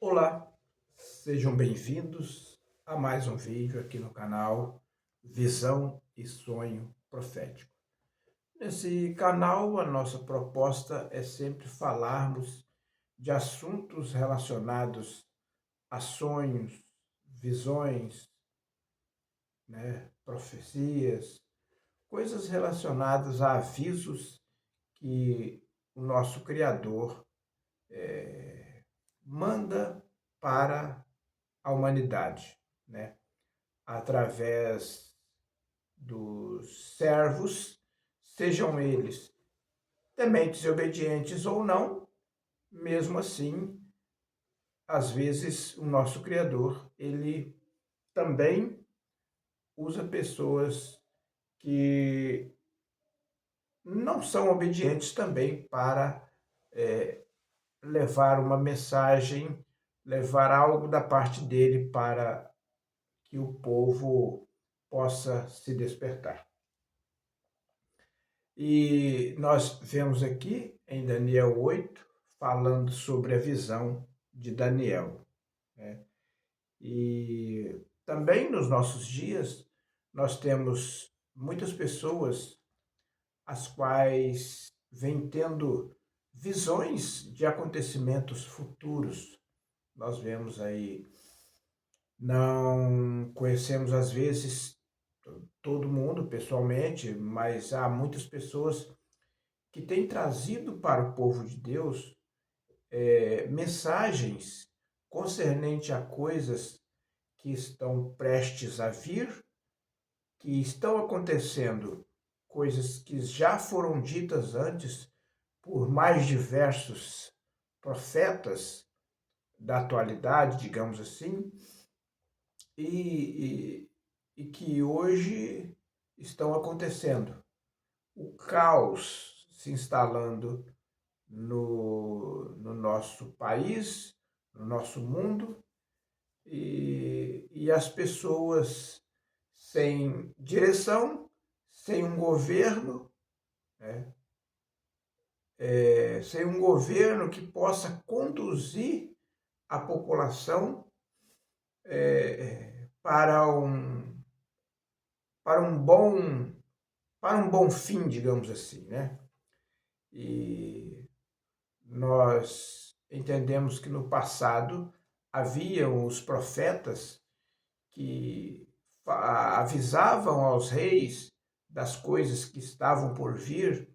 Olá, sejam bem-vindos a mais um vídeo aqui no canal Visão e Sonho Profético. Nesse canal, a nossa proposta é sempre falarmos de assuntos relacionados a sonhos, visões, profecias, coisas relacionadas a avisos que o nosso Criador manda para a humanidade, através dos servos, sejam eles tementes e obedientes ou não. Mesmo assim, às vezes o nosso Criador, ele também usa pessoas que não são obedientes também para levar uma mensagem, levar algo da parte dele para que o povo possa se despertar. E nós vemos aqui em Daniel 8, falando sobre a visão de Daniel. E também nos nossos dias, nós temos muitas pessoas as quais vêm tendo visões de acontecimentos futuros. Nós vemos aí, não conhecemos às vezes todo mundo pessoalmente, mas há muitas pessoas que têm trazido para o povo de Deus mensagens concernente a coisas que estão prestes a vir, que estão acontecendo, coisas que já foram ditas antes por mais diversos profetas da atualidade, digamos assim, e que hoje estão acontecendo. O caos se instalando no nosso país, no nosso mundo, e as pessoas sem direção, sem um governo, sem um governo que possa conduzir a população para para um bom, para um bom fim, digamos assim, E nós entendemos que no passado haviam os profetas que avisavam aos reis das coisas que estavam por vir,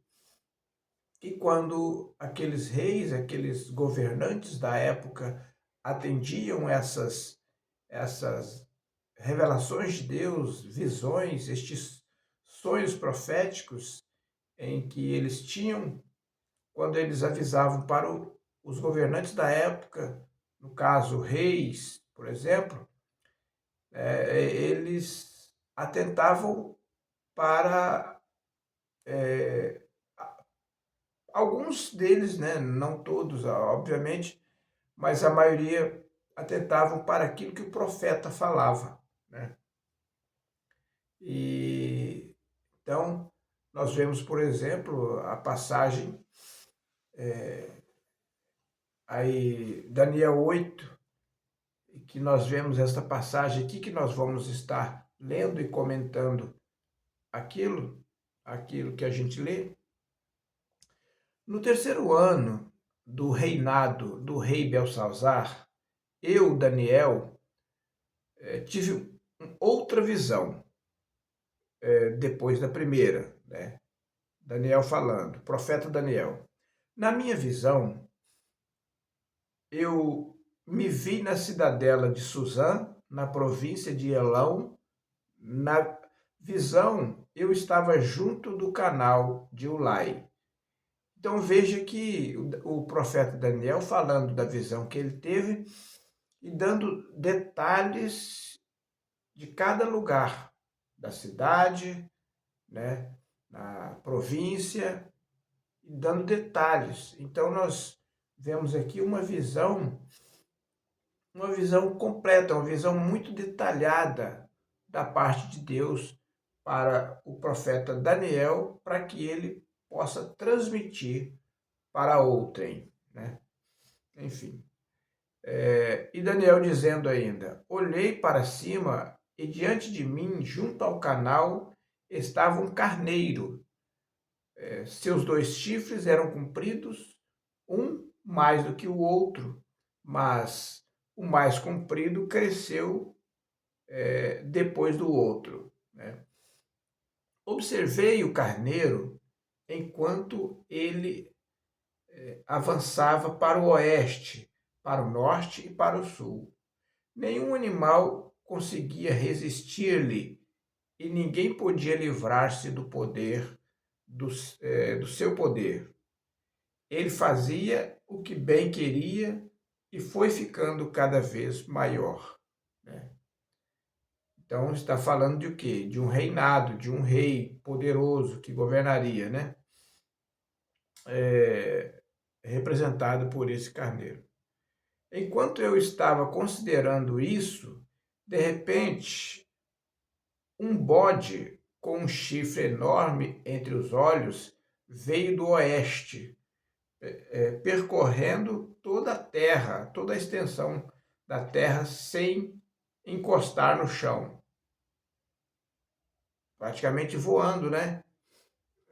e quando aqueles reis, aqueles governantes da época atendiam essas revelações de Deus, visões, estes sonhos proféticos em que eles tinham, quando eles avisavam para os governantes da época, no caso reis, por exemplo, eles atentavam para alguns deles, não todos, obviamente, mas a maioria atentavam para aquilo que o profeta falava, E então nós vemos, por exemplo, a passagem aí Daniel 8, que nós vemos esta passagem aqui, que nós vamos estar lendo e comentando aquilo que a gente lê. No terceiro ano do reinado do rei Belsazar, eu, Daniel, tive outra visão depois da primeira, Daniel falando, profeta Daniel. Na minha visão, eu me vi na cidadela de Suzã, na província de Elão. Na visão, eu estava junto do canal de Ulai. Então veja que o profeta Daniel falando da visão que ele teve e dando detalhes de cada lugar da cidade, na província, e dando detalhes. Então nós vemos aqui uma visão completa, uma visão muito detalhada da parte de Deus para o profeta Daniel, para que ele possa transmitir para outrem, Enfim. E Daniel dizendo ainda: olhei para cima e diante de mim, junto ao canal, estava um carneiro. Seus 2 chifres eram compridos, um mais do que o outro, mas o mais comprido cresceu depois do outro, né? Observei o carneiro enquanto ele avançava para o oeste, para o norte e para o sul. Nenhum animal conseguia resistir-lhe e ninguém podia livrar-se do poder, do seu poder. Ele fazia o que bem queria e foi ficando cada vez maior, né? Então está falando de o quê? De um reinado, de um rei poderoso que governaria, né? Representado por esse carneiro. Enquanto eu estava considerando isso, de repente, um bode com um chifre enorme entre os olhos veio do oeste, percorrendo toda a terra, toda a extensão da terra, sem encostar no chão. Praticamente voando, né?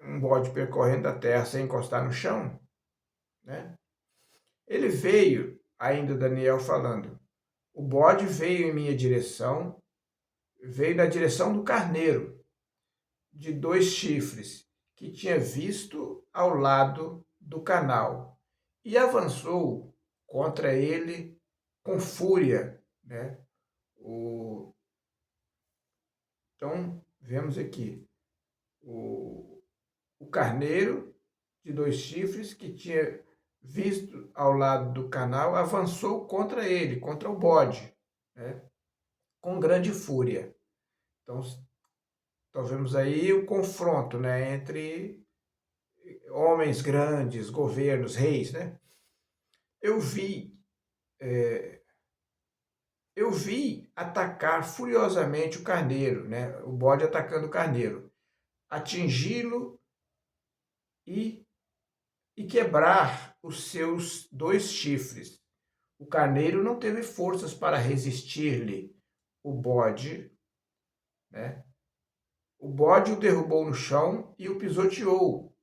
Um bode percorrendo a terra sem encostar no chão, né? Ele veio, ainda Daniel falando, o bode veio em minha direção, veio na direção do carneiro, de 2 chifres, que tinha visto ao lado do canal, e avançou contra ele com fúria, né? Então, vemos aqui o carneiro de 2 chifres que tinha visto ao lado do canal avançou contra ele, contra o bode, né? Com grande fúria. Então vemos aí o confronto, né, entre homens grandes, governos, reis, né? Eu vi, eu vi atacar furiosamente o carneiro, né? O bode atacando o carneiro, atingi-lo e, e quebrar os seus 2 chifres. O carneiro não teve forças para resistir-lhe. O bode, né? O bode o derrubou no chão e o pisoteou,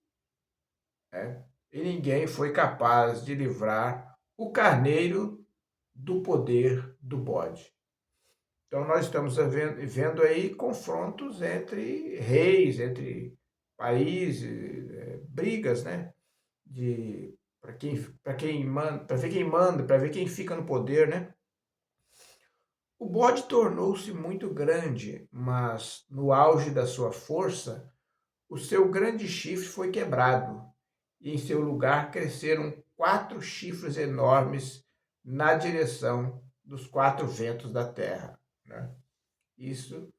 né? E ninguém foi capaz de livrar o carneiro do poder do bode. Então nós estamos vendo aí confrontos entre reis, entre países, brigas, né? De para quem manda, para ver quem manda, para ver quem fica no poder, né? O bode tornou-se muito grande, mas no auge da sua força, o seu grande chifre foi quebrado, e em seu lugar cresceram 4 chifres enormes na direção dos 4 ventos da terra, né? Isso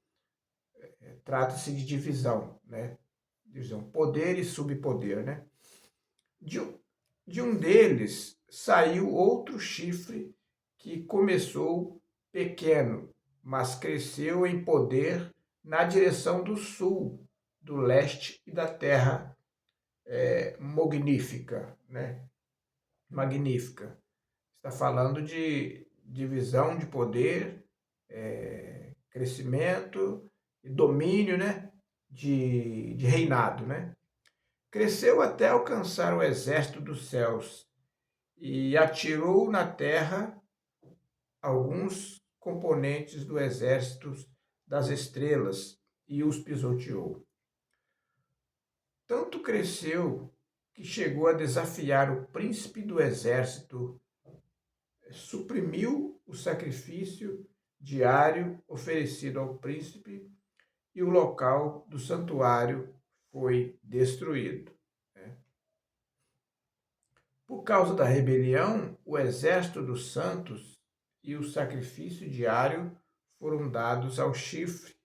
trata-se de divisão, né? Divisão, poder e subpoder, né? De, de um deles saiu outro chifre que começou pequeno, mas cresceu em poder na direção do sul, do leste e da terra magnífica, né? Magnífica. Está falando de divisão de poder, crescimento e domínio, né? De reinado, né? Cresceu até alcançar o exército dos céus e atirou na terra alguns componentes do exército das estrelas e os pisoteou. Tanto cresceu que chegou a desafiar o príncipe do exército, suprimiu o sacrifício diário oferecido ao príncipe e o local do santuário foi destruído. Por causa da rebelião, o exército dos santos e o sacrifício diário foram dados ao chifre.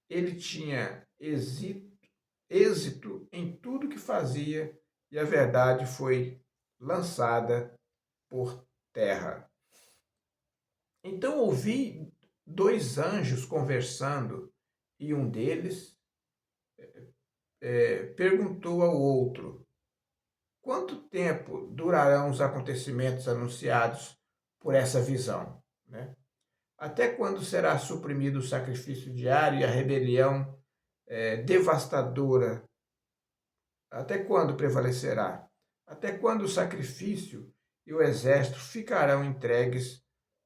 Ele tinha êxito em tudo que fazia e a verdade foi lançada por terra. Então ouvi 2 anjos conversando e um deles perguntou ao outro: quanto tempo durarão os acontecimentos anunciados por essa visão, né? Até quando será suprimido o sacrifício diário e a rebelião devastadora? Até quando prevalecerá? Até quando o sacrifício e o exército ficarão entregues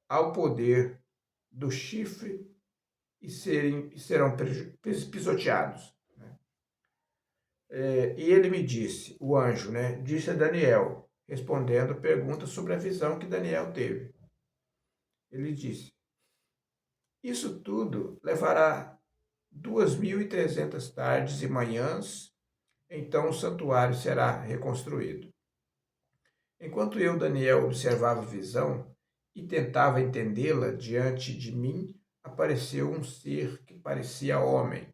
ao poder do chifre e serão pisoteados? E ele me disse, o anjo, né, disse a Daniel, respondendo a pergunta sobre a visão que Daniel teve. Ele disse, isso tudo levará 2.300 tardes e manhãs, então o santuário será reconstruído. Enquanto eu, Daniel, observava a visão e tentava entendê-la, diante de mim apareceu um ser que parecia homem.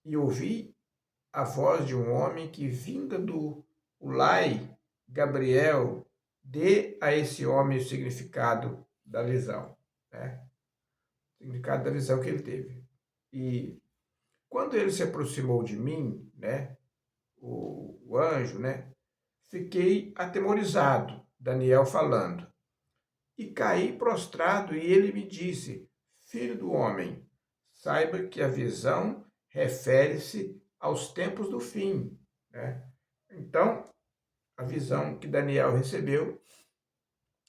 E ouvi a voz de um homem que, vinda do Ulai, Gabriel, dê a esse homem o significado da visão, né? O significado da visão que ele teve. E quando ele se aproximou de mim, né, o anjo, né, fiquei atemorizado, Daniel falando, e caí prostrado, e ele me disse, filho do homem, saiba que a visão refere-se aos tempos do fim, né? Então, a visão que Daniel recebeu,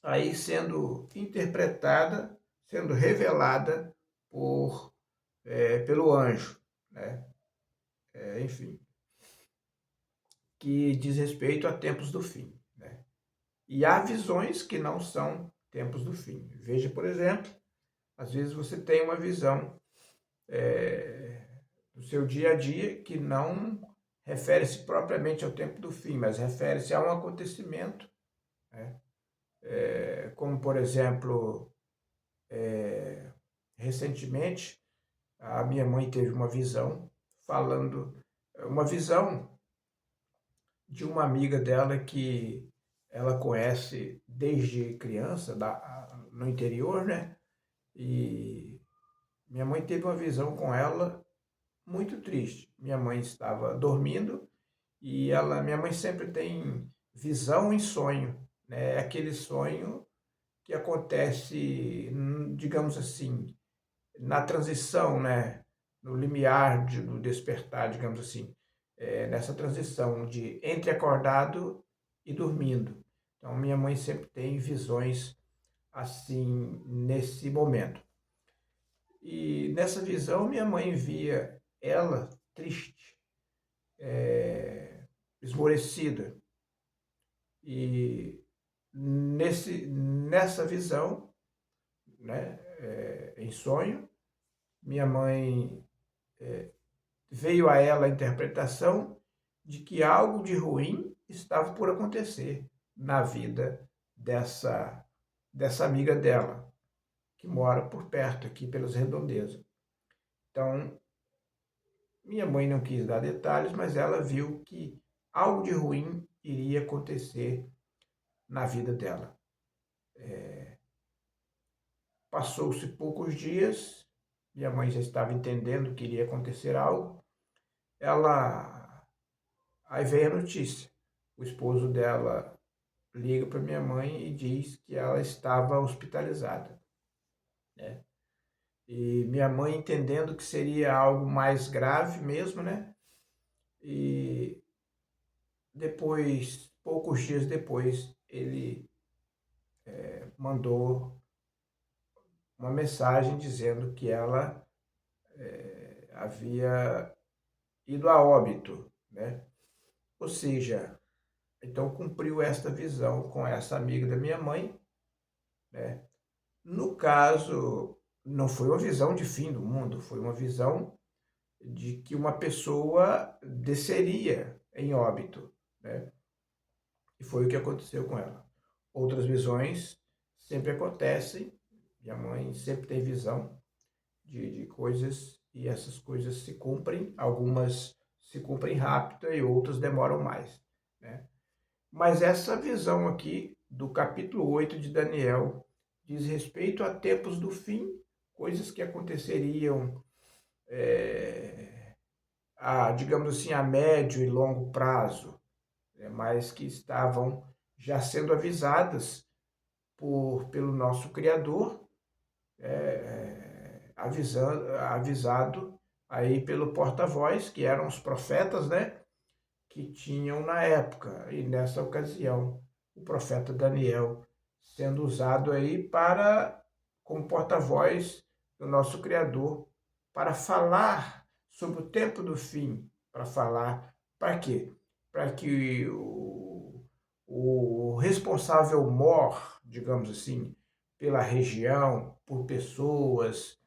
aí sendo interpretada, sendo revelada pelo anjo, né? Enfim, que diz respeito a tempos do fim, né? E há visões que não são tempos do fim. Veja, por exemplo, às vezes você tem uma visão do seu dia a dia que não refere-se propriamente ao tempo do fim, mas refere-se a um acontecimento, né? Como, por exemplo, recentemente, a minha mãe teve uma visão uma visão de uma amiga dela que ela conhece desde criança, no interior, né? E minha mãe teve uma visão com ela muito triste. Minha mãe estava dormindo e minha mãe sempre tem visão e sonho, né? É aquele sonho que acontece, digamos assim, na transição, né? No limiar do despertar, digamos assim, nessa transição de entre acordado e dormindo. Então, minha mãe sempre tem visões assim nesse momento. E nessa visão, minha mãe via ela triste, esmorecida. E nessa visão, né, em sonho, minha mãe veio a ela a interpretação de que algo de ruim estava por acontecer na vida dessa amiga dela, que mora por perto, aqui pelas redondezas. Então, minha mãe não quis dar detalhes, mas ela viu que algo de ruim iria acontecer na vida dela. Passou-se poucos dias, minha mãe já estava entendendo que iria acontecer algo. Aí veio a notícia. O esposo dela liga para minha mãe e diz que ela estava hospitalizada, né? E minha mãe, entendendo que seria algo mais grave mesmo, né? E depois, poucos dias depois, ele mandou uma mensagem dizendo que ela havia ido a óbito, né? Ou seja, então cumpriu esta visão com essa amiga da minha mãe, né? No caso, não foi uma visão de fim do mundo, foi uma visão de que uma pessoa desceria em óbito, né? E foi o que aconteceu com ela. Outras visões sempre acontecem, minha mãe sempre tem visão de coisas e essas coisas se cumprem, algumas se cumprem rápido e outras demoram mais, né? Mas essa visão aqui do capítulo 8 de Daniel diz respeito a tempos do fim, coisas que aconteceriam, digamos assim, a médio e longo prazo, mas que estavam já sendo avisadas pelo nosso Criador, avisado aí pelo porta-voz, que eram os profetas, né, que tinham na época. E nessa ocasião, o profeta Daniel sendo usado aí como porta-voz do nosso Criador, para falar sobre o tempo do fim, para falar, para quê? Para que o responsável mor, digamos assim, pela região, por pessoas,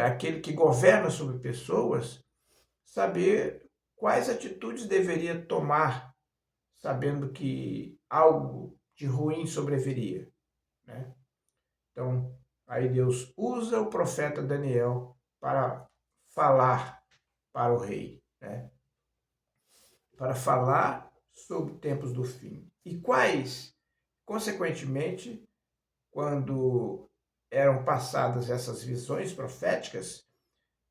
aquele que governa sobre pessoas, saber quais atitudes deveria tomar, sabendo que algo de ruim sobreviria, né? Então, aí Deus usa o profeta Daniel para falar para o rei, né? Para falar sobre tempos do fim. E quais, consequentemente, quando eram passadas essas visões proféticas,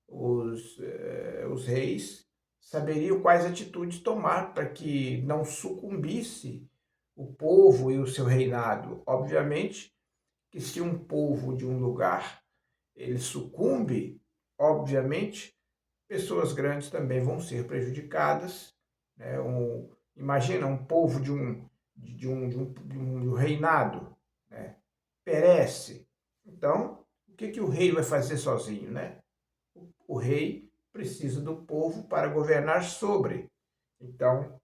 os reis saberiam quais atitudes tomar para que não sucumbisse o povo e o seu reinado. Obviamente que se um povo de um lugar ele sucumbe, obviamente pessoas grandes também vão ser prejudicadas, né? Imagina um povo de um reinado, né? Perece. Então, o que o rei vai fazer sozinho, né? O rei precisa do povo para governar sobre. Então,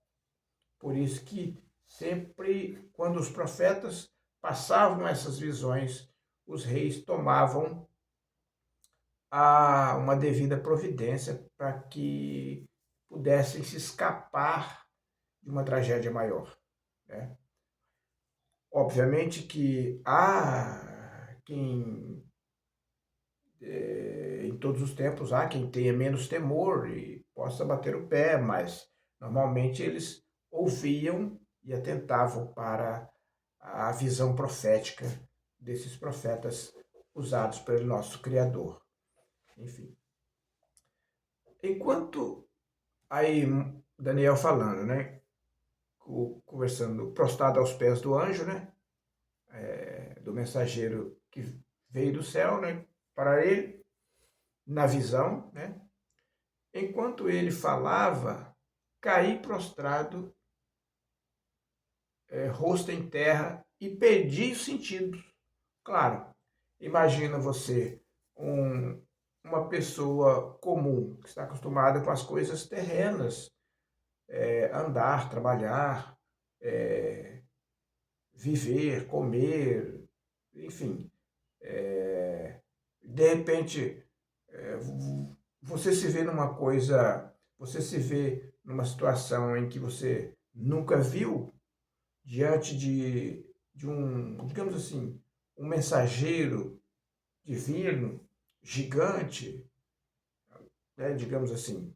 por isso que sempre, quando os profetas passavam essas visões, os reis tomavam uma devida providência para que pudessem se escapar de uma tragédia maior, né? Obviamente que há quem em todos os tempos há quem tenha menos temor e possa bater o pé, mas normalmente eles ouviam e atentavam para a visão profética desses profetas usados pelo nosso Criador. Enfim, enquanto aí Daniel falando, né, conversando, prostrado aos pés do anjo, né, do mensageiro que veio do céu, né, para ele, na visão, né, enquanto ele falava, caí prostrado, rosto em terra, e perdi os sentidos. Claro, imagina você, uma pessoa comum, que está acostumada com as coisas terrenas, andar, trabalhar, viver, comer, enfim. De repente, você se vê numa coisa, você se vê numa situação em que você nunca viu, diante de um, digamos assim, um mensageiro divino, gigante, né, digamos assim,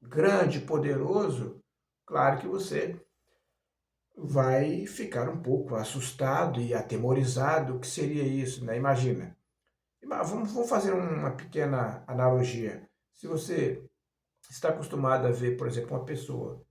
grande, poderoso, claro que você vai ficar um pouco assustado e atemorizado. O que seria isso, né? Imagina. Vamos fazer uma pequena analogia. Se você está acostumado a ver, por exemplo, uma pessoa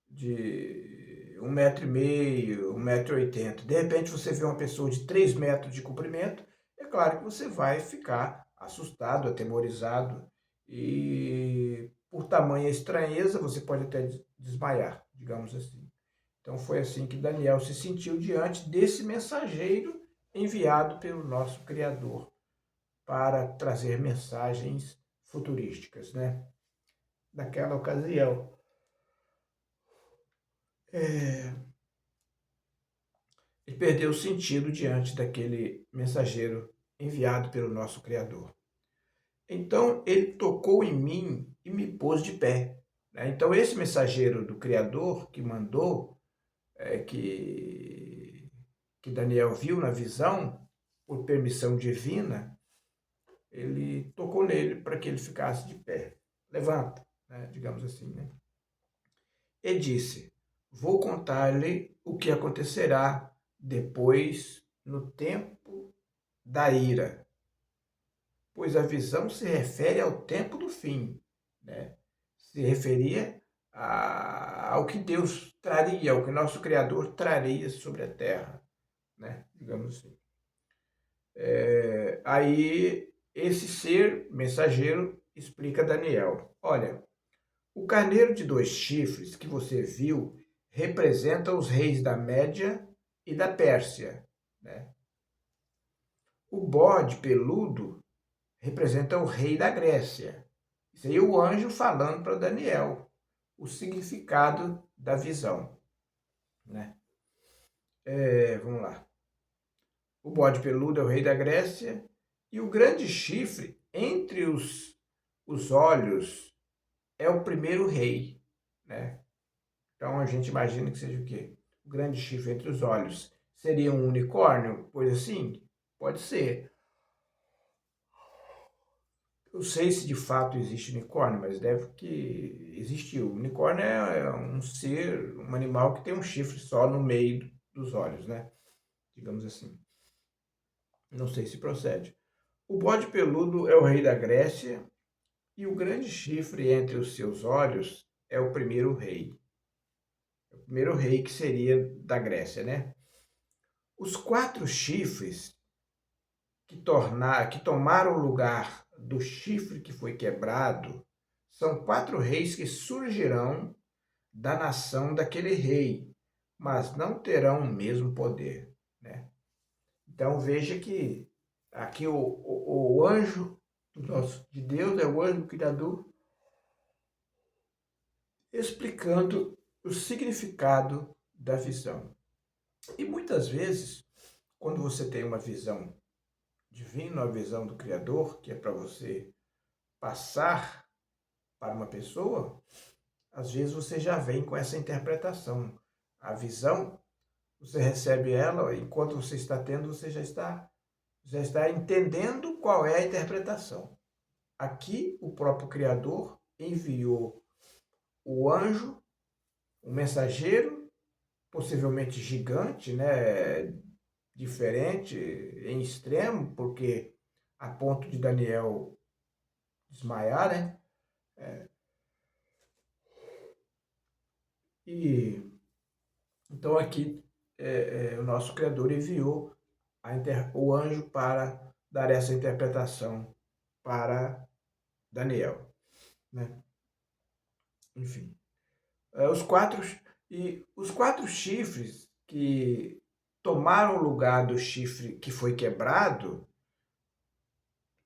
de 1,5 m, 1,80 m, de repente você vê uma pessoa de 3 metros de comprimento, é claro que você vai ficar assustado, atemorizado e por tamanha estranheza você pode até desmaiar, digamos assim. Então foi assim que Daniel se sentiu diante desse mensageiro enviado pelo nosso Criador para trazer mensagens futurísticas, né? Naquela ocasião. Ele perdeu o sentido diante daquele mensageiro enviado pelo nosso Criador. Então ele tocou em mim e me pôs de pé, né? Então esse mensageiro do Criador que mandou, que Daniel viu na visão, por permissão divina, ele tocou nele para que ele ficasse de pé. Levanta, né? Digamos assim, né? E disse: vou contar-lhe o que acontecerá depois no tempo da ira, pois a visão se refere ao tempo do fim, né? Se referia ao que Deus traria, ao que nosso Criador traria sobre a terra, né? Digamos assim. Aí, esse ser mensageiro explica Daniel. Olha, o carneiro de 2 chifres que você viu representa os reis da Média e da Pérsia, né? O bode peludo representa o rei da Grécia. Isso aí é o anjo falando para Daniel o significado da visão, né? Vamos lá. O bode peludo é o rei da Grécia e o grande chifre entre os olhos é o primeiro rei, né? Então a gente imagina que seja o quê? O grande chifre entre os olhos seria um unicórnio? Pois assim, pode ser. Eu sei se de fato existe unicórnio, mas deve que existiu. O unicórnio é um ser, um animal que tem um chifre só no meio dos olhos, né? Digamos assim. Não sei se procede. O bode peludo é o rei da Grécia e o grande chifre entre os seus olhos é o primeiro rei. O primeiro rei que seria da Grécia, né? Os 4 chifres que tomaram o lugar do chifre que foi quebrado são 4 reis que surgirão da nação daquele rei, mas não terão o mesmo poder, né? Então veja que aqui o anjo de Deus é o anjo criador explicando o significado da visão. E muitas vezes, quando você tem uma visão divina, uma visão do Criador, que é para você passar para uma pessoa, às vezes você já vem com essa interpretação. A visão, você recebe ela, enquanto você está tendo, você já está entendendo qual é a interpretação. Aqui, o próprio Criador enviou o anjo, o mensageiro, possivelmente gigante, né? Diferente, em extremo, porque a ponto de Daniel desmaiar, né? E então aqui o nosso Criador enviou o anjo para dar essa interpretação para Daniel, né? Enfim, os quatro os 4 chifres que tomaram o lugar do chifre que foi quebrado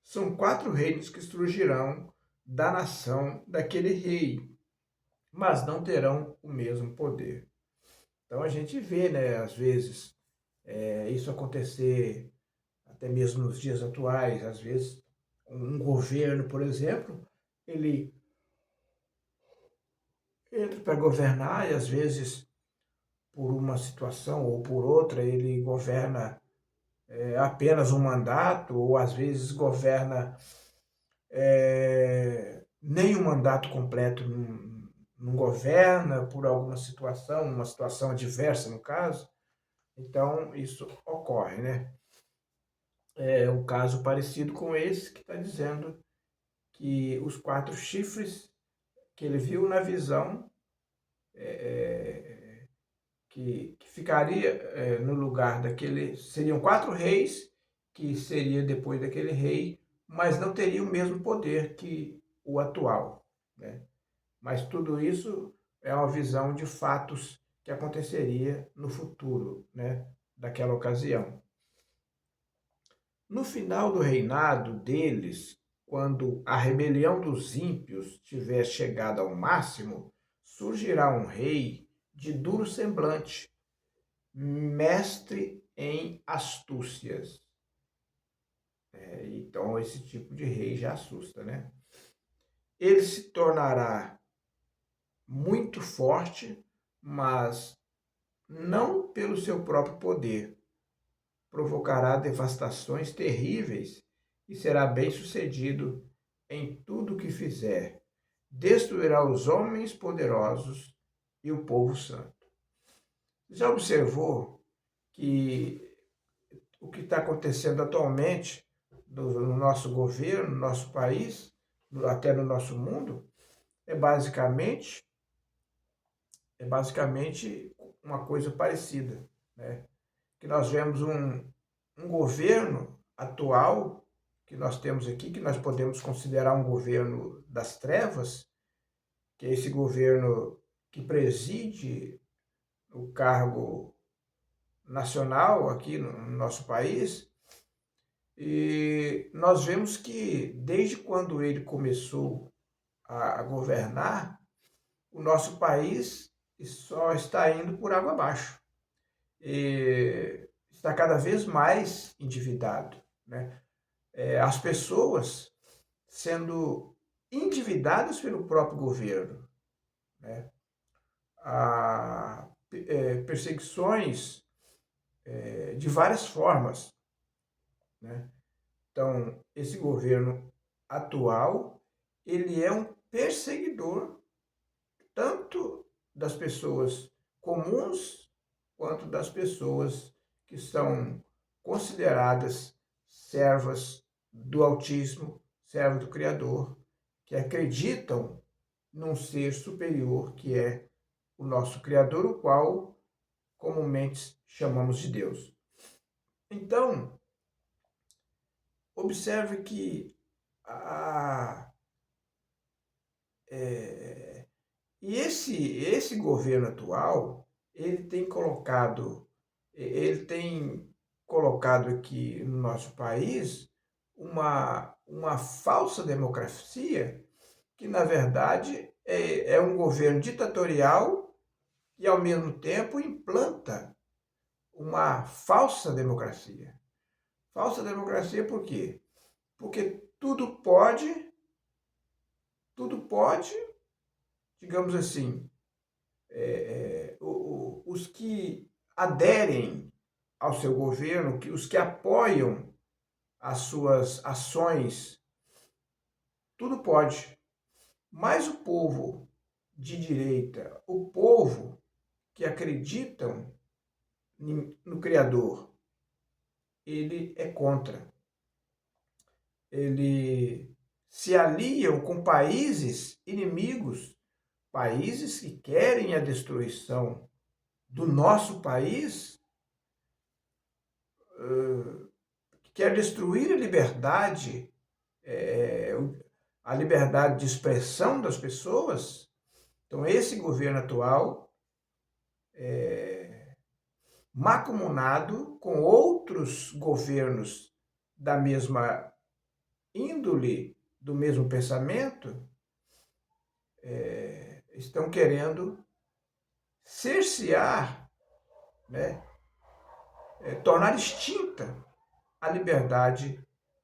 são 4 reinos que surgirão da nação daquele rei, mas não terão o mesmo poder. Então a gente vê, né, às vezes, isso acontecer até mesmo nos dias atuais. Às vezes, um governo, por exemplo, ele entra para governar e às vezes, por uma situação ou por outra, ele governa apenas um mandato, ou às vezes governa nem um mandato completo não governa por alguma situação, uma situação adversa no caso. Então, isso ocorre, né? É um caso parecido com esse que está dizendo que os 4 chifres que ele viu na visão, que ficaria no lugar daquele, seriam 4 reis, que seria depois daquele rei, mas não teria o mesmo poder que o atual, né? Mas tudo isso é uma visão de fatos que aconteceria no futuro, né, daquela ocasião. No final do reinado deles, quando a rebelião dos ímpios tiver chegado ao máximo, surgirá um rei de duro semblante, mestre em astúcias. Então, esse tipo de rei já assusta, né? Ele se tornará muito forte, mas não pelo seu próprio poder. Provocará devastações terríveis e será bem-sucedido em tudo o que fizer. Destruirá os homens poderosos e o povo santo. Já observou que o que está acontecendo atualmente no nosso governo, no nosso país, até no nosso mundo, é basicamente uma coisa parecida, né? que nós vemos um governo atual que nós temos aqui, que nós podemos considerar um governo das trevas, que é esse governo que preside o cargo nacional aqui no nosso país. E nós vemos que desde quando ele começou a governar, o nosso país só está indo por água abaixo. E está cada vez mais endividado, né? As pessoas sendo endividadas pelo próprio governo, né? Perseguições de várias formas, né? Então, esse governo atual, ele é um perseguidor tanto das pessoas comuns quanto das pessoas que são consideradas servas do Altíssimo, servas do Criador, que acreditam num ser superior que é o nosso Criador, o qual comumente chamamos de Deus. Então, observe que esse governo atual, ele tem colocado aqui no nosso país uma falsa democracia, que na verdade é um governo ditatorial e ao mesmo tempo implanta uma falsa democracia. Falsa democracia por quê? Porque tudo pode, digamos assim, os que aderem ao seu governo, os que apoiam as suas ações, tudo pode. Mas o povo de direita, o povo que acreditam no Criador, ele é contra. Ele se aliam com países inimigos, países que querem a destruição do nosso país, que quer destruir a liberdade de expressão das pessoas. Então, esse governo atual mancomunado com outros governos da mesma índole, do mesmo pensamento, estão querendo cercear, né, tornar extinta a liberdade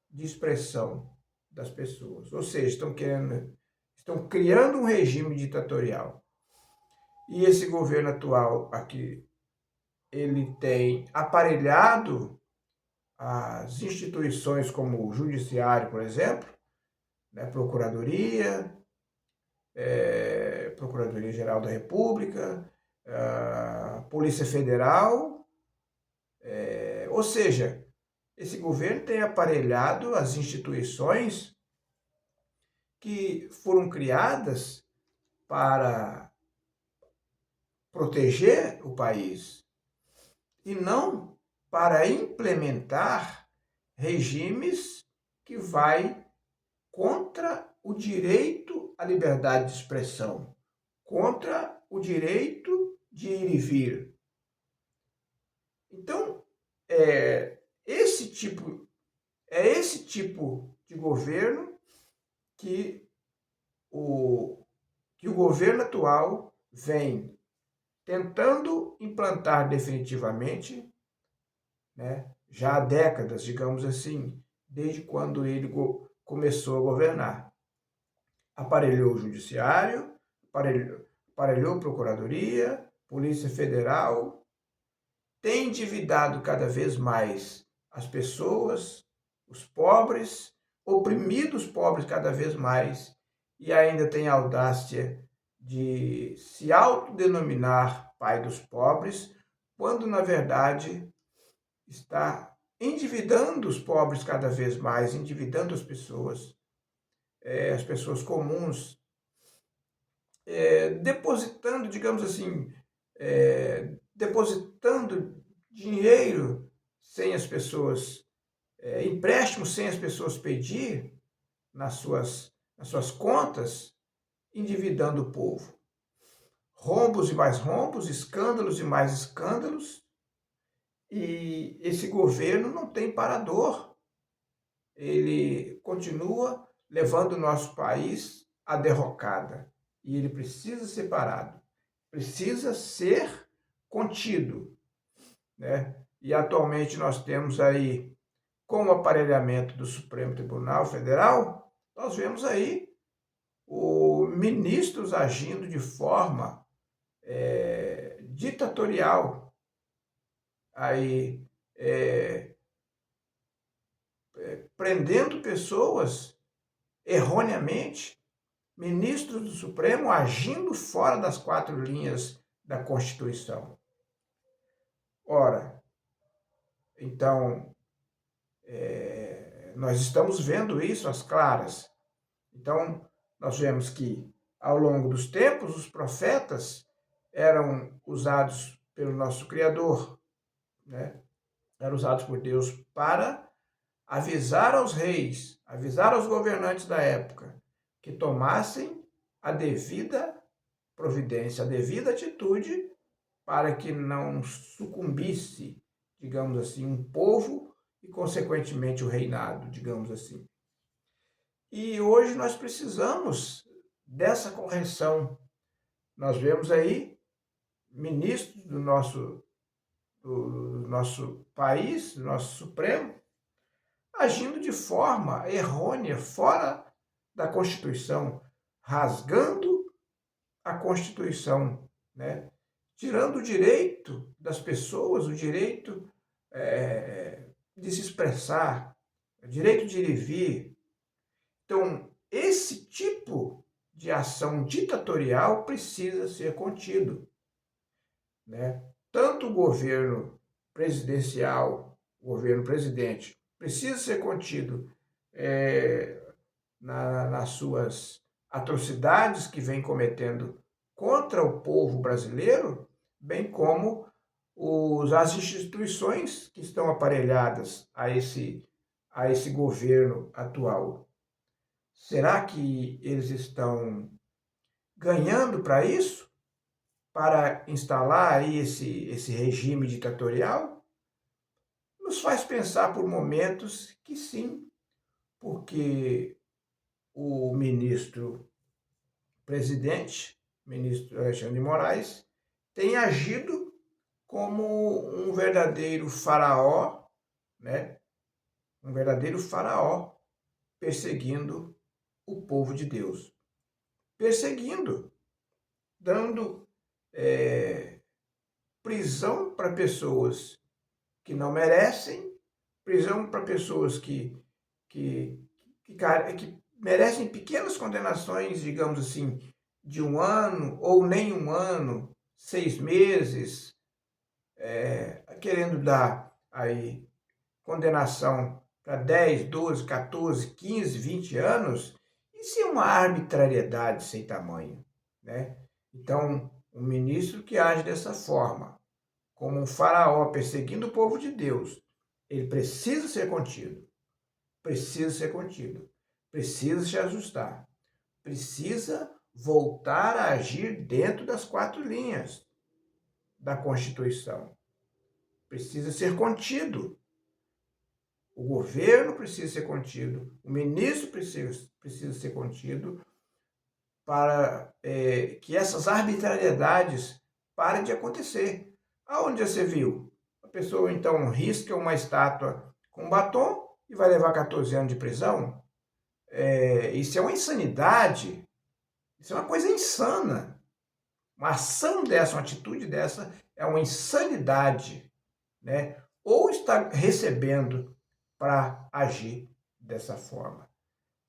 de expressão das pessoas. Ou seja, estão criando um regime ditatorial. E esse governo atual aqui, ele tem aparelhado as instituições como o Judiciário, por exemplo, né, Procuradoria-Geral da República, Polícia Federal, ou seja, esse governo tem aparelhado as instituições que foram criadas para proteger o país e não para implementar regimes que vai contra o direito à liberdade de expressão, contra o direito de ir e vir. Então, esse tipo de governo que o governo atual vem tentando implantar definitivamente, né, já há décadas, digamos assim, desde quando ele começou a governar. Aparelhou o Judiciário, aparelhou a Procuradoria, Polícia Federal, tem endividado cada vez mais as pessoas, os pobres, oprimido os pobres cada vez mais, e ainda tem a audácia de se autodenominar pai dos pobres, quando na verdade está endividando os pobres cada vez mais, endividando as pessoas comuns, depositando, digamos assim, depositando dinheiro sem as pessoas, empréstimo sem as pessoas pedir nas suas contas, endividando o povo. Rombos e mais rombos, escândalos e mais escândalos, e esse governo não tem parador. Ele continua levando o nosso país à derrocada, e ele precisa ser parado, precisa ser contido, né? E atualmente nós temos aí, com o aparelhamento do Supremo Tribunal Federal, nós vemos aí os ministros agindo de forma ditatorial, aí prendendo pessoas erroneamente, ministros do Supremo agindo fora das quatro linhas da Constituição. Ora, então, nós estamos vendo isso às claras. Então, nós vemos que, ao longo dos tempos, os profetas eram usados pelo nosso Criador, né? Eram usados por Deus para avisar aos reis, avisar aos governantes da época, que tomassem a devida providência, a devida atitude, para que não sucumbisse, digamos assim, um povo e, consequentemente, o reinado, digamos assim. E hoje nós precisamos dessa correção. Nós vemos aí ministros do nosso país, do nosso Supremo, agindo de forma errônea, fora da Constituição, rasgando a Constituição, né? Tirando o direito das pessoas, o direito de se expressar, o direito de ir e vir. Então, esse tipo de ação ditatorial precisa ser contido, né? Tanto o governo presidencial, o governo presidente, precisa ser contido nas suas atrocidades que vem cometendo contra o povo brasileiro, bem como as instituições que estão aparelhadas a esse governo atual. Será que eles estão ganhando para isso? Para instalar aí esse regime ditatorial? Nos faz pensar por momentos que sim, porque o ministro Alexandre de Moraes, tem agido como um verdadeiro faraó, né? Um verdadeiro faraó perseguindo o povo de Deus. Perseguindo, dando prisão para pessoas que não merecem, prisão para pessoas que merecem pequenas condenações, digamos assim, de 1 ano ou nem 1 ano, 6 meses, querendo dar aí condenação para 10, 12, 14, 15, 20 anos, isso é uma arbitrariedade sem tamanho, né? Então, um ministro que age dessa forma, como um faraó perseguindo o povo de Deus, ele precisa ser contido, precisa ser contido, precisa se ajustar, precisa voltar a agir dentro das 4 linhas da Constituição. Precisa ser contido. O governo precisa ser contido, o ministro precisa ser contido para que essas arbitrariedades parem de acontecer. Aonde você viu? A pessoa então risca uma estátua com batom e vai levar 14 anos de prisão? Isso é uma insanidade, isso é uma coisa insana. Uma ação dessa, uma atitude dessa é uma insanidade, né? Ou está recebendo para agir dessa forma.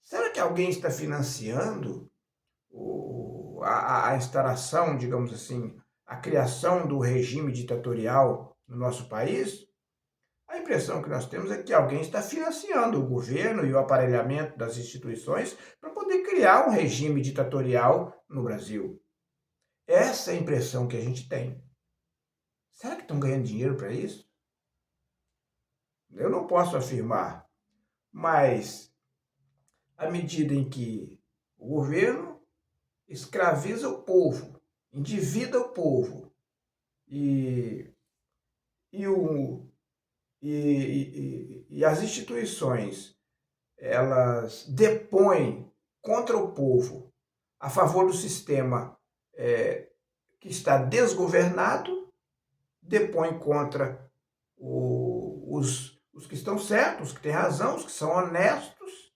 Será que alguém está financiando a instalação, digamos assim, a criação do regime ditatorial no nosso país? A impressão que nós temos é que alguém está financiando o governo e o aparelhamento das instituições para poder criar um regime ditatorial no Brasil. Essa é a impressão que a gente tem. Será que estão ganhando dinheiro para isso? Eu não posso afirmar, mas à medida em que o governo escraviza o povo, endivida o povo e, e, o, e as instituições elas depõem contra o povo a favor do sistema que está desgovernado, depõem contra os que estão certos, os que têm razão, os que são honestos,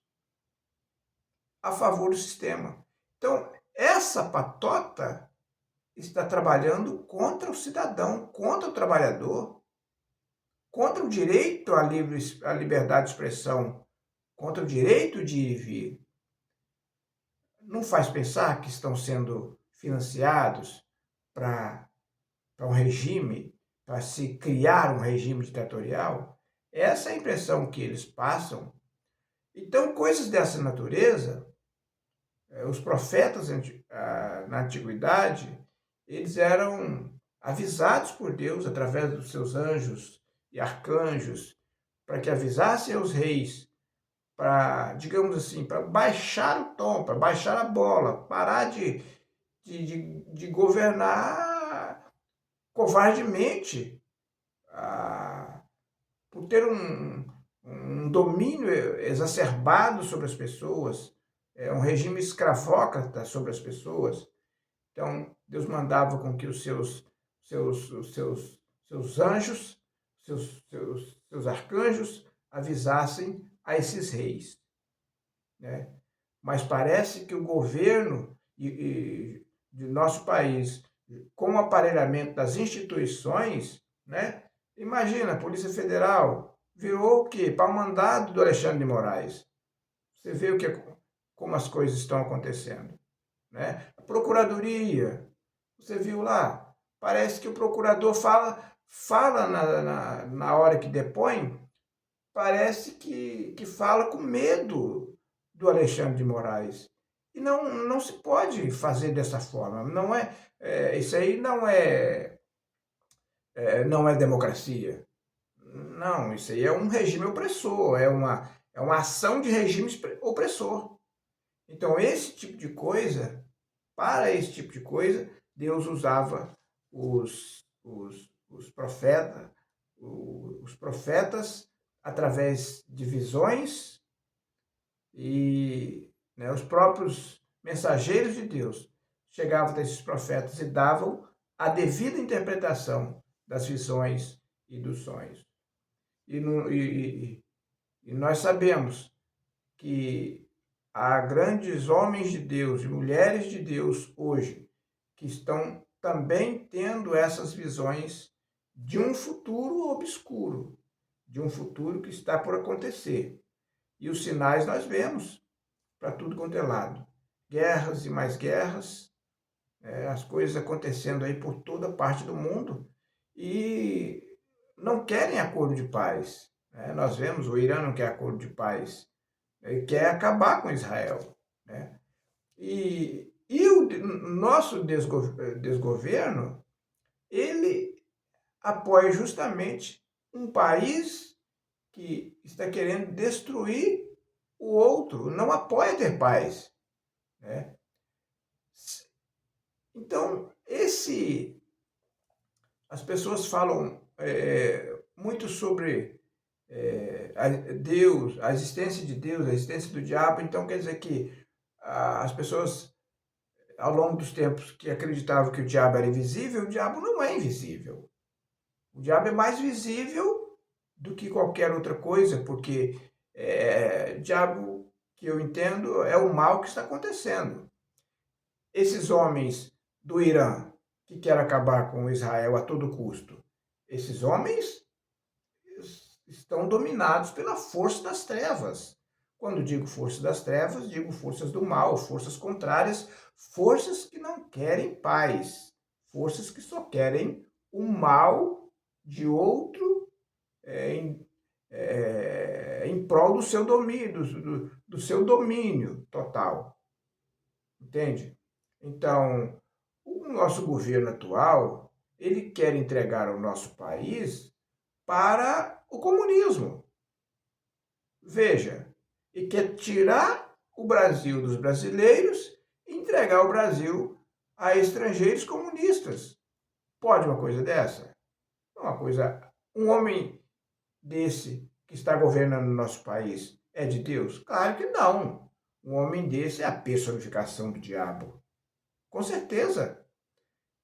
a favor do sistema. Então, essa patota está trabalhando contra o cidadão, contra o trabalhador, contra o direito à liberdade de expressão, contra o direito de ir e vir. Não faz pensar que estão sendo financiados para um regime, para se criar um regime ditatorial? Essa é a impressão que eles passam. Então, coisas dessa natureza, os profetas na antiguidade, eles eram avisados por Deus através dos seus anjos e arcanjos para que avisassem aos reis, para, digamos assim, para baixar o tom, para baixar a bola, parar de governar covardemente, por ter um domínio exacerbado sobre as pessoas, um regime escravócrata sobre as pessoas. Então, Deus mandava com que seus anjos, seus arcanjos, avisassem a esses reis, né? Mas parece que o governo de nosso país, com o aparelhamento das instituições, né? Imagina, a Polícia Federal virou o quê? Pau-mandado do Alexandre de Moraes. Você vê como as coisas estão acontecendo, né? A Procuradoria, você viu lá, parece que o procurador fala na hora que depõe, parece que fala com medo do Alexandre de Moraes. E não se pode fazer dessa forma. Não isso aí não é democracia. Não, isso aí é um regime opressor, é uma ação de regime opressor. Então, esse tipo de coisa, para esse tipo de coisa, Deus usava os profetas através de visões e, né, os próprios mensageiros de Deus chegavam até esses profetas e davam a devida interpretação das visões e dos sonhos. E nós sabemos que há grandes homens de Deus e mulheres de Deus hoje que estão também tendo essas visões de um futuro obscuro, de um futuro que está por acontecer. E os sinais nós vemos para tudo quanto é lado. Guerras e mais guerras, as coisas acontecendo aí por toda parte do mundo e não querem acordo de paz. Nós vemos, o Irã não quer acordo de paz, ele quer acabar com Israel, né? E o nosso desgoverno, ele apoia justamente um país que está querendo destruir o outro, não apoia ter paz, né? Então, as pessoas falam muito sobre Deus, a existência de Deus, a existência do diabo. Então, quer dizer que as pessoas, ao longo dos tempos, que acreditavam que o diabo era invisível, o diabo não é invisível. O diabo é mais visível do que qualquer outra coisa, porque diabo, que eu entendo, é o mal que está acontecendo. Esses homens do Irã que querem acabar com Israel a todo custo, esses homens estão dominados pela força das trevas. Quando digo força das trevas, digo forças do mal, forças contrárias, forças que não querem paz, forças que só querem o mal de outro em prol do seu domínio, do seu domínio total. Entende? Então, o nosso governo atual, ele quer entregar o nosso país para o comunismo. Veja, e quer tirar o Brasil dos brasileiros e entregar o Brasil a estrangeiros comunistas. Pode uma coisa dessa? Um homem desse que está governando o nosso país é de Deus? Claro que não. Um homem desse é a personificação do diabo. Com certeza.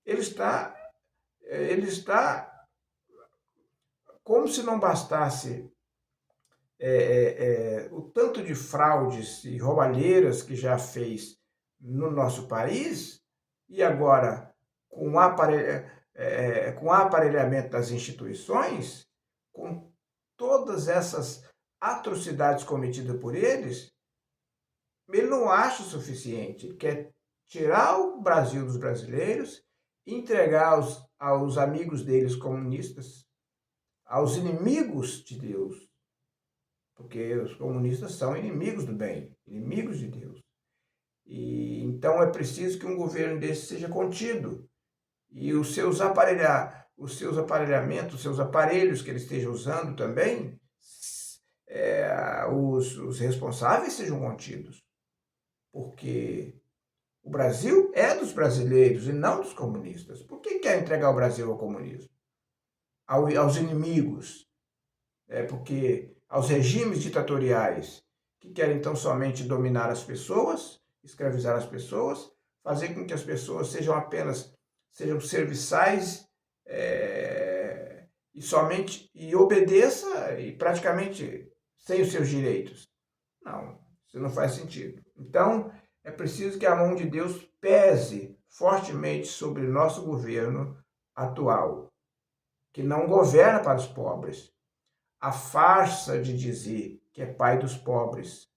Ele está como se não bastasse o tanto de fraudes e roubalheiras que já fez no nosso país, e agora com o aparelhamento das instituições, com todas essas atrocidades cometidas por eles, ele não acha o suficiente. Ele quer tirar o Brasil dos brasileiros, entregar aos amigos deles comunistas, aos inimigos de Deus, porque os comunistas são inimigos do bem, inimigos de Deus. E então é preciso que um governo desse seja contido e os seus aparelhamentos, os seus aparelhos que ele esteja usando também, os responsáveis sejam contidos, porque o Brasil é dos brasileiros e não dos comunistas. Por que quer entregar o Brasil ao comunismo? Aos inimigos? Porque aos regimes ditatoriais que querem então somente dominar as pessoas, escravizar as pessoas, fazer com que as pessoas sejam serviçais e obedeça e praticamente sem os seus direitos. Não, isso não faz sentido. Então, é preciso que a mão de Deus pese fortemente sobre o nosso governo atual, que não governa para os pobres. A farsa de dizer que é pai dos pobres.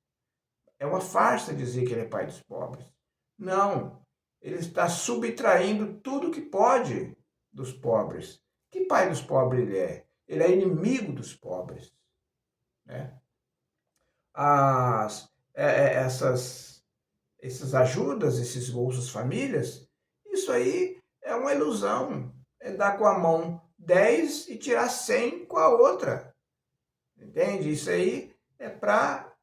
É uma farsa dizer que ele é pai dos pobres. Não, ele está subtraindo tudo que pode dos pobres. Que pai dos pobres ele é? Ele é inimigo dos pobres, né? Essas ajudas, esses bolsas famílias, isso aí é uma ilusão. É dar com a mão 10 e tirar 100 com a outra. Entende? Isso aí é para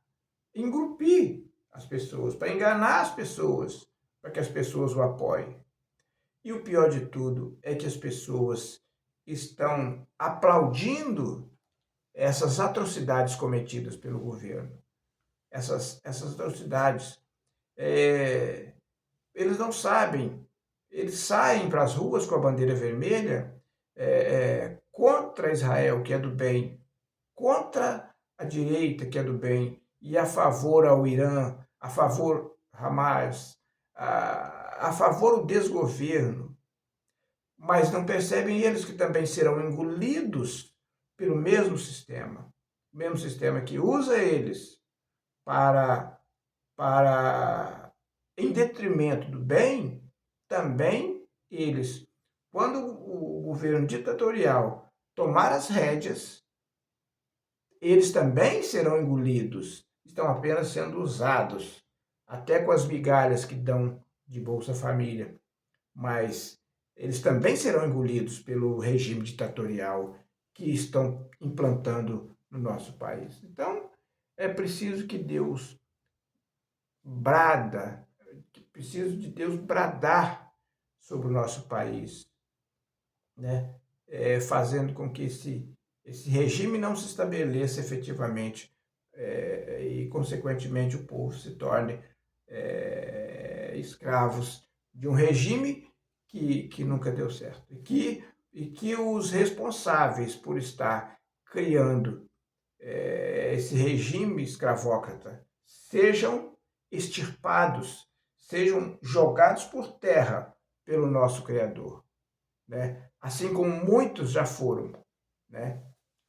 engrupir as pessoas, para enganar as pessoas, para que as pessoas o apoiem. E o pior de tudo é que as pessoas estão aplaudindo essas atrocidades cometidas pelo governo. Essas atrocidades. Eles não sabem, eles saem para as ruas com a bandeira vermelha contra Israel, que é do bem, contra a direita, que é do bem, e a favor ao Irã, a favor Hamas, a favor o desgoverno. Mas não percebem eles que também serão engolidos pelo mesmo sistema. O mesmo sistema que usa eles para em detrimento do bem, também eles, quando o governo ditatorial tomar as rédeas, eles também serão engolidos, estão apenas sendo usados, até com as migalhas que dão de Bolsa Família, mas eles também serão engolidos pelo regime ditatorial que estão implantando no nosso país. Então, é preciso que Deus preciso de Deus bradar sobre o nosso país, né? Fazendo com que esse regime não se estabeleça efetivamente e, consequentemente, o povo se torne escravos de um regime que nunca deu certo. E que os responsáveis por estar criando esse regime escravócrata sejam extirpados, sejam jogados por terra pelo nosso Criador, né? Assim como muitos já foram, né?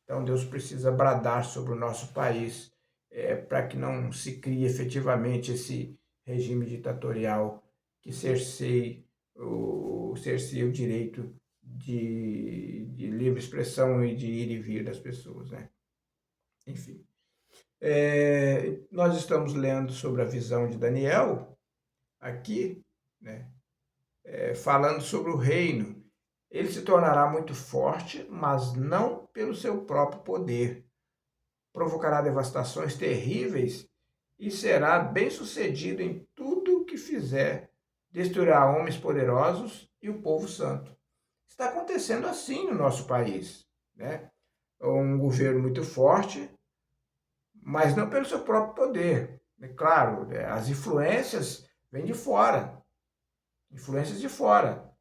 Então Deus precisa bradar sobre o nosso país para que não se crie efetivamente esse regime ditatorial que cerceie o direito de livre expressão e de ir e vir das pessoas, né? Enfim. Nós estamos lendo sobre a visão de Daniel aqui, né? Falando sobre o reino. Ele se tornará muito forte, mas não pelo seu próprio poder, provocará devastações terríveis e será bem-sucedido em tudo o que fizer, destruirá homens poderosos e o povo santo. Está acontecendo assim no nosso país, né? Um governo muito forte, mas não pelo seu próprio poder. É claro, as influências vêm de fora, influências de fora,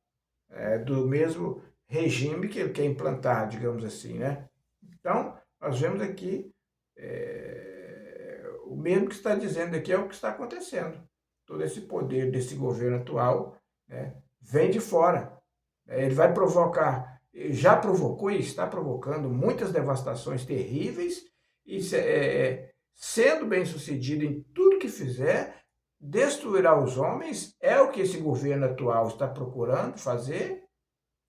do mesmo regime que ele quer implantar, digamos assim, né? Então, nós vemos aqui o mesmo que está dizendo aqui é o que está acontecendo. Todo esse poder desse governo atual, né, vem de fora. Ele vai provocar, já provocou e está provocando muitas devastações terríveis e sendo bem sucedido em tudo que fizer, destruirá os homens, é o que esse governo atual está procurando fazer,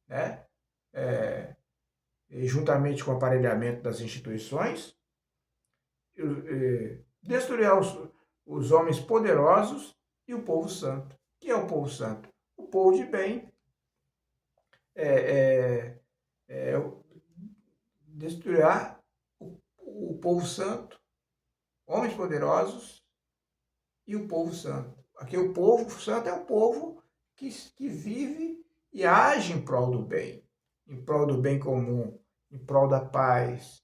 né? Juntamente com o aparelhamento das instituições, destruirá os homens poderosos e o povo santo. Que é o povo santo? O povo de bem. Destruirá o povo santo, homens poderosos e o povo santo. Aqui o povo santo é o povo que vive e age em prol do bem comum, em prol da paz,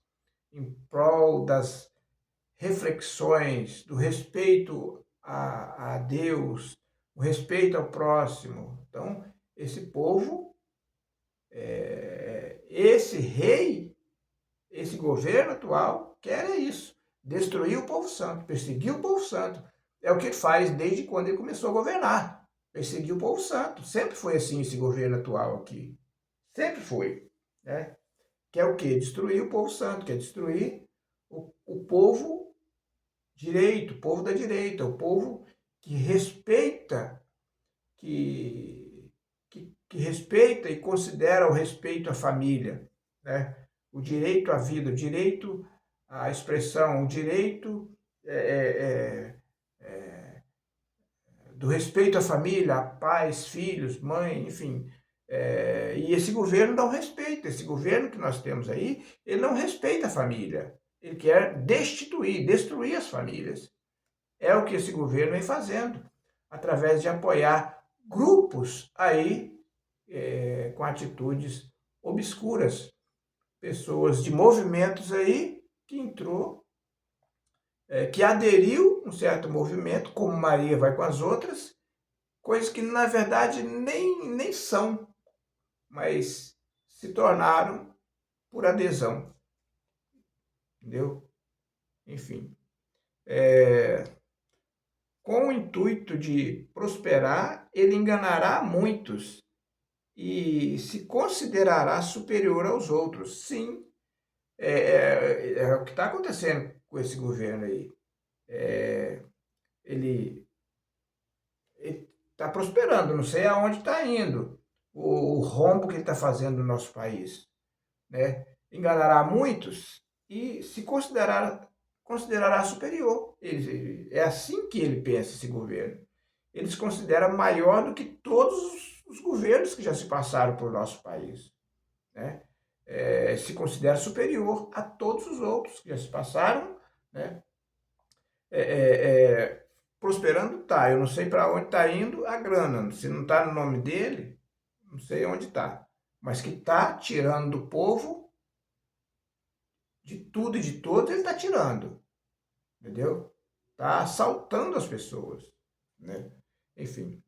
em prol das reflexões, do respeito a Deus, o respeito ao próximo. Então, esse povo, esse rei, esse governo atual quer isso, destruir o povo santo, perseguir o povo santo. É o que ele faz desde quando ele começou a governar, perseguir o povo santo. Sempre foi assim esse governo atual aqui, sempre foi, né? Quer o quê? Destruir o povo santo, quer destruir o povo direito, o povo da direita, o povo que respeita, que respeita e considera o respeito à família, né? O direito à vida, o direito à expressão, o direito do respeito à família, a pais, filhos, mãe, enfim. E esse governo não respeita, esse governo que nós temos aí, ele não respeita a família. Ele quer destruir as famílias. É o que esse governo vem fazendo, através de apoiar grupos aí com atitudes obscuras, pessoas de movimentos aí que entrou, que aderiu a um certo movimento, como Maria vai com as outras, coisas que na verdade nem são, mas se tornaram por adesão, entendeu? Enfim, com o intuito de prosperar, ele enganará muitos e se considerará superior aos outros. Sim, é o que está acontecendo com esse governo aí. Ele está prosperando, não sei aonde está indo, o rombo que ele está fazendo no nosso país, né? Enganará muitos e se considerará superior. É assim que ele pensa, esse governo. Ele se considera maior do que todos os governos que já se passaram por nosso país, né? Se considera superior a todos os outros que já se passaram, né? Prosperando tá, eu não sei para onde está indo a grana, se não está no nome dele, não sei onde está, mas que está tirando do povo, de tudo e de todos, ele está tirando, entendeu? Está assaltando as pessoas, né? Enfim,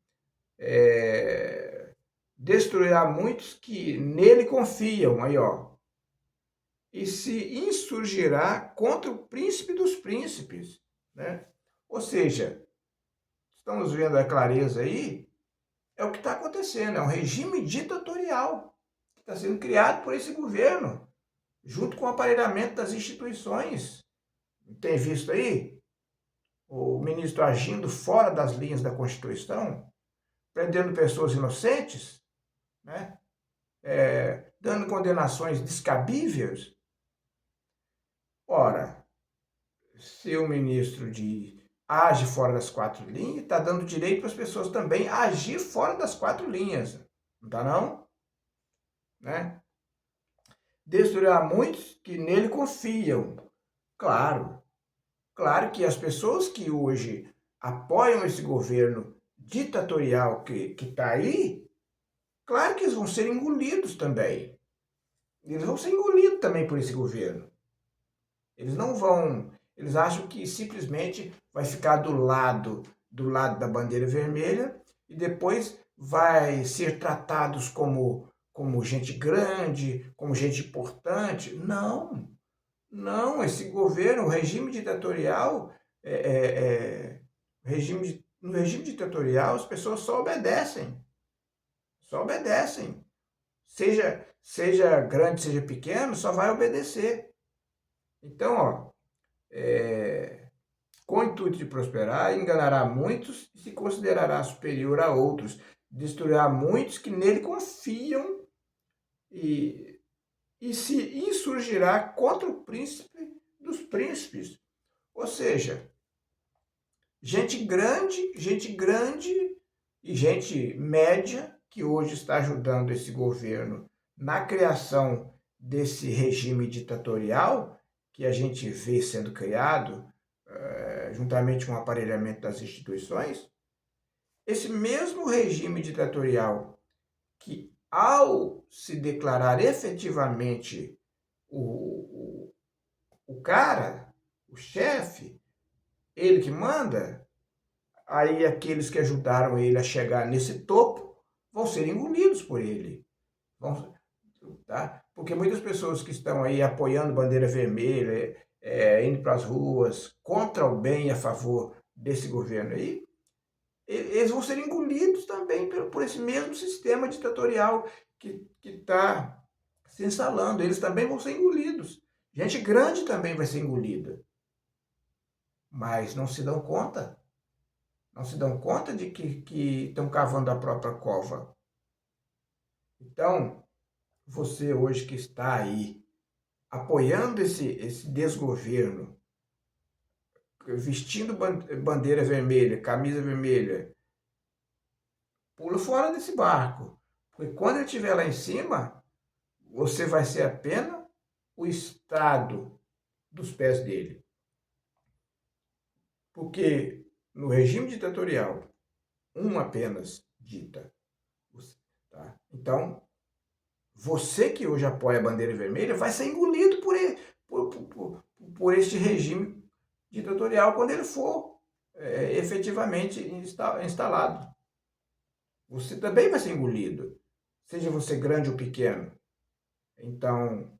destruirá muitos que nele confiam, aí ó, e se insurgirá contra o príncipe dos príncipes, né? Ou seja, estamos vendo a clareza aí, é o que está acontecendo, é um regime ditatorial que está sendo criado por esse governo, junto com o aparelhamento das instituições. Tem visto aí o ministro agindo fora das linhas da Constituição, prendendo pessoas inocentes, né? Dando condenações descabíveis. Ora, se o ministro age fora das quatro linhas, está dando direito para as pessoas também agir fora das quatro linhas. Não está não? Né? Destruirá muitos que nele confiam. Claro, claro que as pessoas que hoje apoiam esse governo ditatorial que está aí, claro que eles vão ser engolidos também. Eles vão ser engolidos também por esse governo. Eles não vão, eles acham que simplesmente vai ficar do lado da bandeira vermelha e depois vai ser tratados como gente grande, como gente importante. Não, não, esse governo, o regime ditatorial, no regime ditatorial as pessoas só obedecem. Seja grande, seja pequeno, só vai obedecer. Então, ó, com o intuito de prosperar, enganará muitos e se considerará superior a outros, destruirá muitos que nele confiam e, e se insurgirá contra o príncipe dos príncipes. Ou seja, gente grande e gente média que hoje está ajudando esse governo na criação desse regime ditatorial que a gente vê sendo criado, juntamente com o aparelhamento das instituições, esse mesmo regime ditatorial que, ao se declarar efetivamente o, o cara, o chefe, ele que manda, aí aqueles que ajudaram ele a chegar nesse topo vão ser engolidos por ele. Vão, tá? Porque muitas pessoas que estão aí apoiando bandeira vermelha, indo para as ruas contra o bem e a favor desse governo aí, eles vão ser engolidos também por esse mesmo sistema ditatorial que está se instalando. Eles também vão ser engolidos. Gente grande também vai ser engolida. Mas não se dão conta. Não se dão conta de que estão cavando a própria cova. Então, você hoje que está aí apoiando esse desgoverno, vestindo bandeira vermelha, camisa vermelha, pula fora desse barco. Porque quando ele estiver lá em cima, você vai ser apenas o estrado dos pés dele. Porque no regime ditatorial, um apenas dita. Tá? Então, você que hoje apoia a bandeira vermelha vai ser engolido por este regime ditatorial quando ele for efetivamente instalado. Você também vai ser engolido, seja você grande ou pequeno. Então,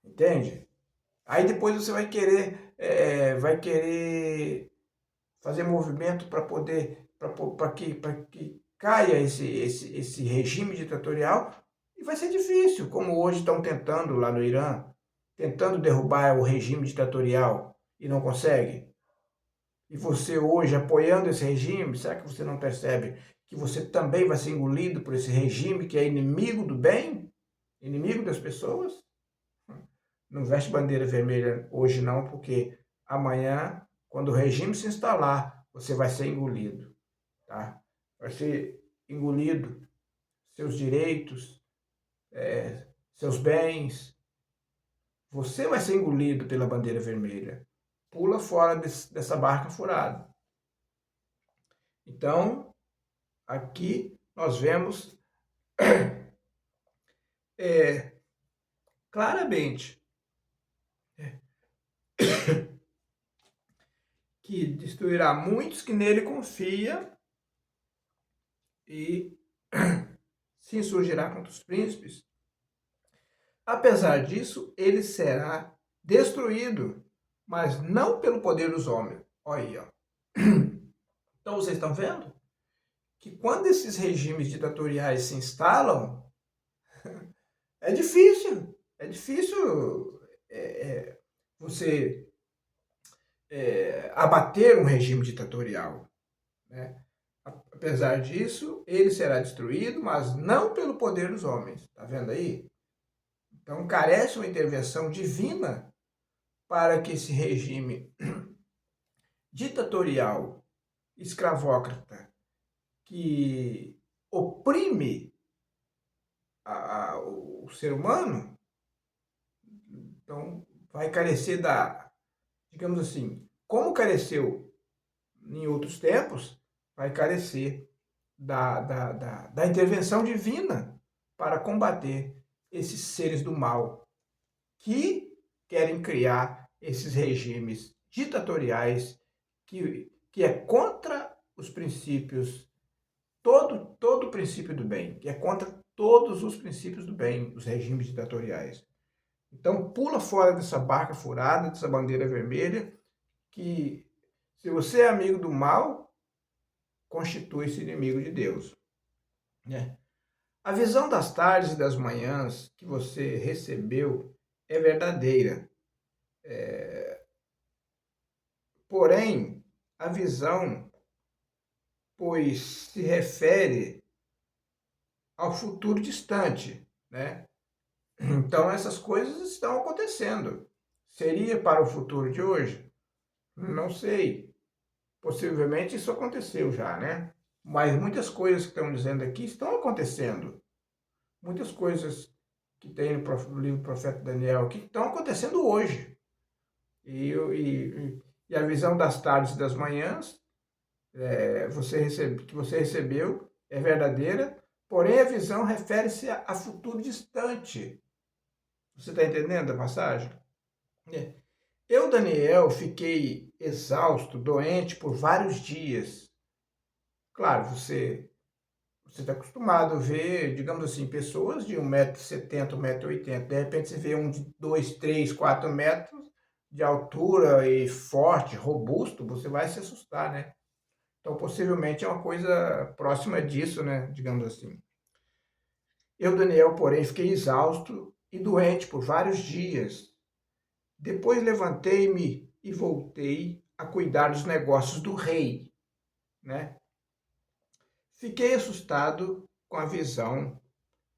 entende? Aí depois você vai querer fazer movimento para que caia esse regime ditatorial e vai ser difícil, como hoje estão tentando lá no Irã, tentando derrubar o regime ditatorial e não consegue. E você hoje apoiando esse regime, será que você não percebe que você também vai ser engolido por esse regime que é inimigo do bem? Inimigo das pessoas? Não veste bandeira vermelha hoje não, porque amanhã, quando o regime se instalar, você vai ser engolido, tá? Vai ser engolido seus direitos, seus bens. Você vai ser engolido pela bandeira vermelha. Pula fora dessa barca furada. Então, aqui nós vemos claramente que destruirá muitos que nele confia e se insurgirá contra os príncipes. Apesar disso, ele será destruído, mas não pelo poder dos homens. Olha aí, ó. Então vocês estão vendo que quando esses regimes ditatoriais se instalam, é difícil você abater um regime ditatorial, né? Apesar disso, ele será destruído, mas não pelo poder dos homens. Tá vendo aí? Então carece uma intervenção divina para que esse regime ditatorial, escravócrata, que oprime o ser humano, então vai carecer digamos assim, como careceu em outros tempos, vai carecer da intervenção divina para combater esses seres do mal que querem criar esses regimes ditatoriais que é contra os princípios, todo o princípio do bem, que é contra todos os princípios do bem, os regimes ditatoriais. Então, pula fora dessa barca furada, dessa bandeira vermelha, que se você é amigo do mal, constitui-se inimigo de Deus, né? A visão das tardes e das manhãs que você recebeu é verdadeira. Porém, a visão, pois, se refere ao futuro distante, né? Então, essas coisas estão acontecendo. Seria para o futuro de hoje? Não sei. Possivelmente isso aconteceu já, né? Mas muitas coisas que estão dizendo aqui estão acontecendo. Muitas coisas que tem no livro do profeta Daniel aqui estão acontecendo hoje. E a visão das tardes e das manhãs que você recebeu é verdadeira, porém a visão refere-se a futuro distante. Você está entendendo a passagem? É. Eu, Daniel, fiquei exausto, doente por vários dias. Claro, você está acostumado a ver, digamos assim, pessoas de 1,70 m, 1,80 m. De repente você vê um de 2, 3, 4 metros de altura e forte, robusto, você vai se assustar, né? Então, possivelmente é uma coisa próxima disso, né? Digamos assim. Eu, Daniel, porém, fiquei exausto e doente por vários dias. Depois levantei-me e voltei a cuidar dos negócios do rei, né? Fiquei assustado com a visão,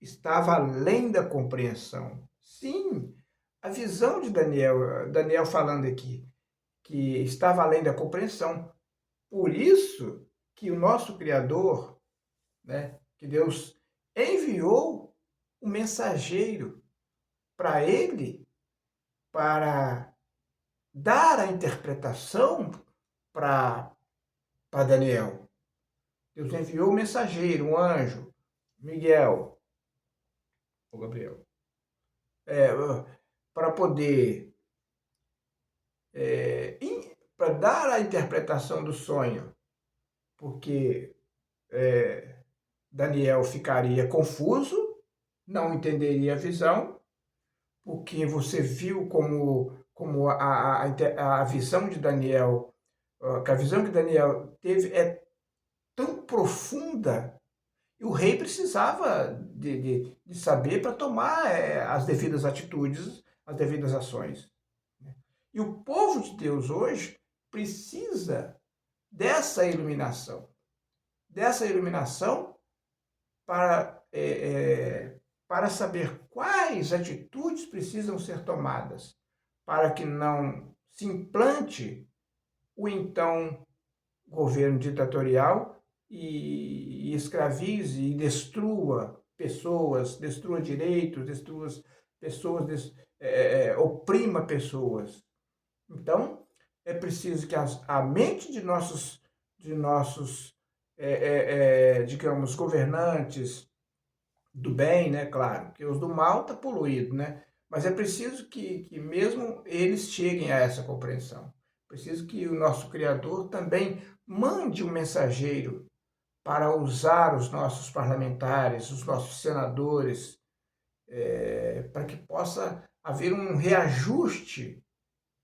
estava além da compreensão. Sim, a visão de Daniel falando aqui, que estava além da compreensão. Por isso que o nosso Criador, né, que Deus enviou um mensageiro para ele, para dar a interpretação para Daniel. Deus enviou um mensageiro, um anjo, Miguel, ou Gabriel, para poder, para dar a interpretação do sonho, porque Daniel ficaria confuso, não entenderia a visão, porque você viu como a visão de Daniel, que a visão que Daniel teve é tão profunda, e o rei precisava de saber para tomar as devidas atitudes, as devidas ações. E o povo de Deus hoje precisa dessa iluminação para, para saber quais atitudes precisam ser tomadas para que não se implante o então governo ditatorial e escravize e destrua pessoas, destrua direitos, destrua pessoas, oprima pessoas. Então, é preciso que a mente de nossos digamos, governantes do bem, né, claro, porque os do mal tá poluído, né? Mas é preciso que mesmo eles cheguem a essa compreensão. Preciso que o nosso Criador também mande um mensageiro para usar os nossos parlamentares, os nossos senadores, para que possa haver um reajuste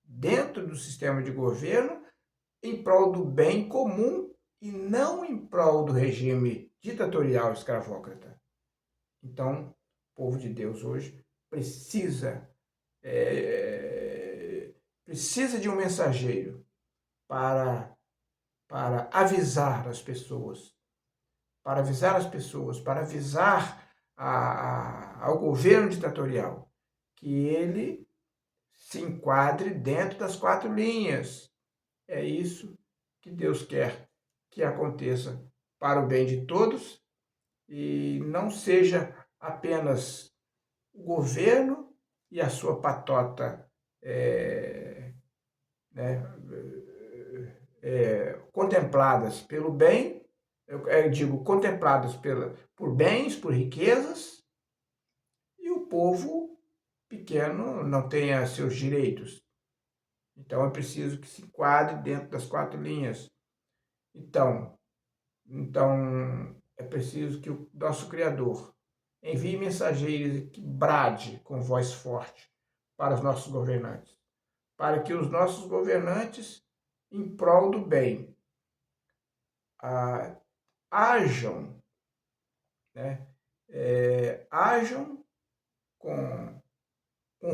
dentro do sistema de governo em prol do bem comum e não em prol do regime ditatorial escravócrata. Então, o povo de Deus hoje precisa de um mensageiro para, para avisar as pessoas, para avisar ao governo ditatorial que ele se enquadre dentro das 4 linhas. É isso que Deus quer que aconteça para o bem de todos e não seja apenas o governo e a sua patota né, contempladas pelo bem, eu digo contempladas por bens, por riquezas, e o povo pequeno não tenha seus direitos. Então é preciso que se enquadre dentro das 4 linhas. Então é preciso que o nosso Criador envie mensageiros que brade com voz forte para os nossos governantes, para que os nossos governantes, em prol do bem, hajam, né, hajam com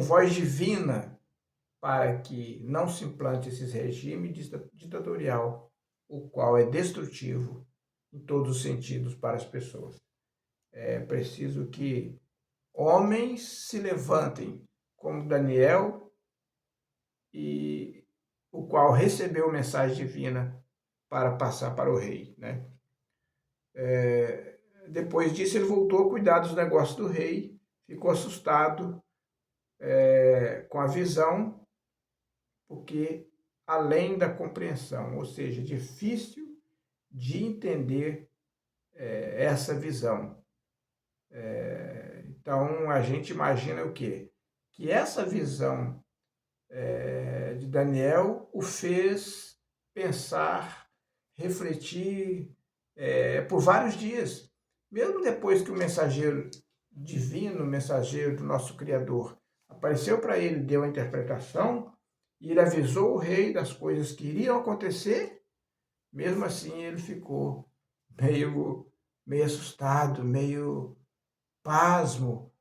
voz divina, para que não se implante esse regime ditatorial, o qual é destrutivo em todos os sentidos para as pessoas. É preciso que homens se levantem, como Daniel, e o qual recebeu mensagem divina para passar para o rei, né? Depois disso, ele voltou a cuidar dos negócios do rei, ficou assustado com a visão, porque além da compreensão, ou seja, difícil de entender essa visão. Então, a gente imagina o quê? Que essa visão de Daniel o fez pensar, refletir por vários dias. Mesmo depois que o mensageiro divino, o mensageiro do nosso Criador, apareceu para ele, deu a interpretação, e ele avisou o rei das coisas que iriam acontecer, mesmo assim ele ficou meio assustado, meio pasmo,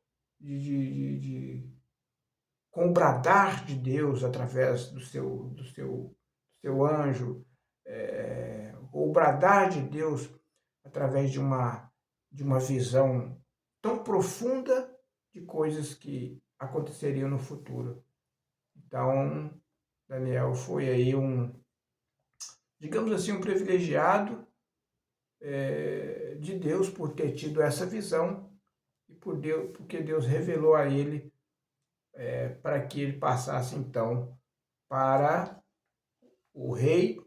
com o bradar de Deus através do seu anjo, ou o bradar de Deus através de uma visão tão profunda de coisas que aconteceriam no futuro. Então, Daniel foi aí digamos assim, um privilegiado de Deus por ter tido essa visão e porque Deus revelou a ele para que ele passasse então para o rei,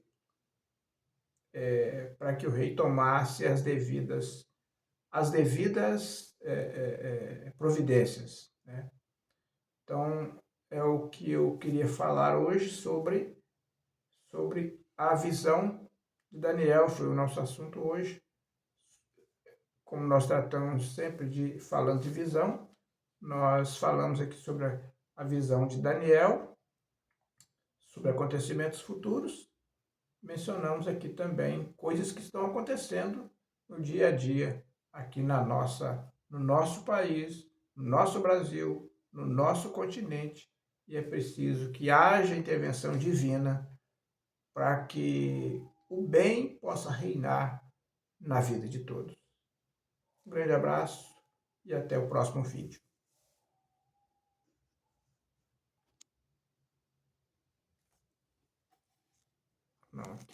para que o rei tomasse as devidas providências, né? Então, é o que eu queria falar hoje sobre a visão de Daniel, foi o nosso assunto hoje. Como nós tratamos sempre falando de visão, nós falamos aqui sobre a visão de Daniel, sobre acontecimentos futuros. Mencionamos aqui também coisas que estão acontecendo no dia a dia, aqui no nosso país, no nosso Brasil, no nosso continente, e é preciso que haja intervenção divina para que o bem possa reinar na vida de todos. Um grande abraço e até o próximo vídeo. Não.